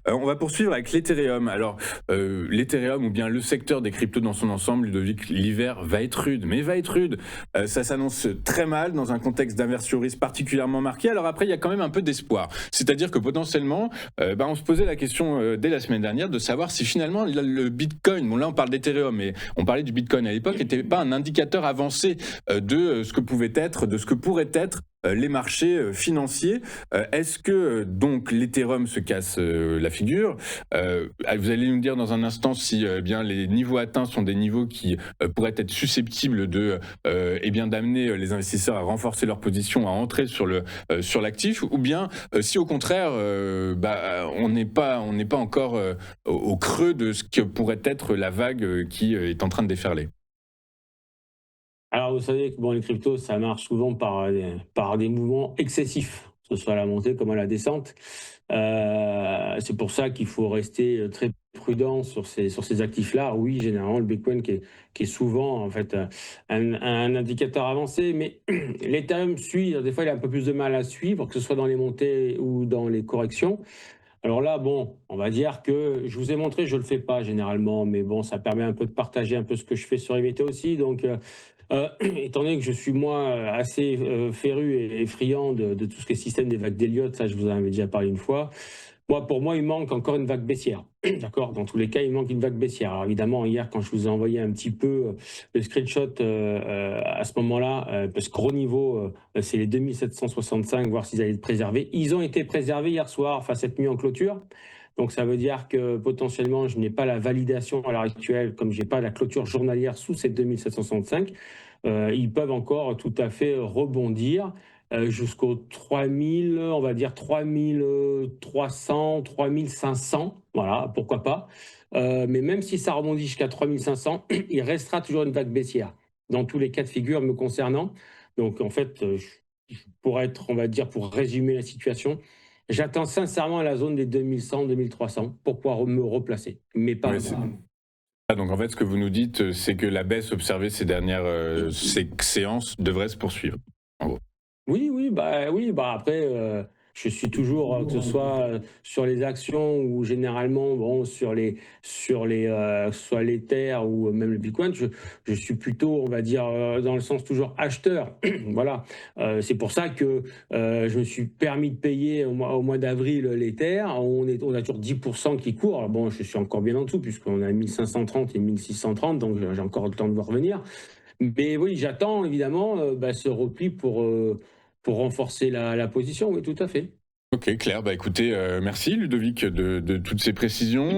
On va poursuivre avec l'Ethereum. Alors, l'Ethereum ou bien le secteur des cryptos dans son ensemble, Ludovic, l'hiver va être rude, mais va être rude. Ça s'annonce très mal dans un contexte d'inversion risque particulièrement marqué. Alors après, il y a quand même un peu d'espoir. C'est-à-dire que potentiellement, on se posait la question dès la semaine dernière de savoir si finalement le Bitcoin, bon là on parle d'Ethereum, mais on parlait du Bitcoin à l'époque, n'était pas un indicateur avancé de ce que pouvait être, de ce que pourraient être les marchés financiers. Est-ce que donc l'Ethereum se casse la figure? Vous allez nous dire dans un instant si bien les niveaux atteints sont des niveaux qui pourraient être susceptibles de d'amener les investisseurs à renforcer leur position, à entrer sur l'actif, ou bien si au contraire on n'est pas encore au creux de ce que pourrait être la vague qui est en train de déferler. Alors, vous savez que bon, les cryptos, ça marche souvent par des mouvements excessifs, que ce soit à la montée comme à la descente. C'est pour ça qu'il faut rester très prudent sur ces actifs-là. Oui, généralement, le Bitcoin qui est souvent en fait un indicateur avancé, mais l'Ethereum suit. Des fois, il a un peu plus de mal à suivre, que ce soit dans les montées ou dans les corrections. Alors là, bon, on va dire que je vous ai montré, je ne le fais pas généralement, mais bon, ça permet un peu de partager un peu ce que je fais sur IVT aussi. Donc, étant donné que je suis moi assez féru et friand de tout ce qui est système des vagues d'Elliott, ça je vous en avais déjà parlé une fois. Moi, pour moi, il manque encore une vague baissière. D'accord. Dans tous les cas, il manque une vague baissière. Alors évidemment, hier, quand je vous ai envoyé un petit peu le screenshot à ce moment-là, parce que gros niveau, c'est les 2765, voir s'ils allaient être préservés. Ils ont été préservés hier soir, enfin cette nuit en clôture. Donc ça veut dire que potentiellement, je n'ai pas la validation à l'heure actuelle, comme je n'ai pas la clôture journalière sous ces 2765. Ils peuvent encore tout à fait rebondir jusqu'aux 3000, on va dire 3300, 3500, voilà, pourquoi pas. Mais même si ça rebondit jusqu'à 3500, il restera toujours une vague baissière, dans tous les cas de figure me concernant. Donc en fait, pour être, on va dire, pour résumer la situation, j'attends sincèrement la zone des 2100, 2300 pour pouvoir me replacer, mais pas Oui, avant. donc en fait, ce que vous nous dites, c'est que la baisse observée ces dernières séances devrait se poursuivre, en gros. Oui, bah, après, je suis toujours, que ce soit, sur les actions ou généralement, bon, soit l'Ether ou même le Bitcoin, je suis plutôt, on va dire, dans le sens toujours acheteur. Voilà, c'est pour ça que, je me suis permis de payer au mois d'avril l'Ether. On a toujours 10 qui court. Alors bon, je suis encore bien en dessous puisqu'on a 1530 et 1630, donc j'ai encore le temps de voir venir. Mais oui, j'attends évidemment ce repli pour renforcer la position, oui, tout à fait. Ok, clair. Bah écoutez, merci Ludovic de toutes ces précisions.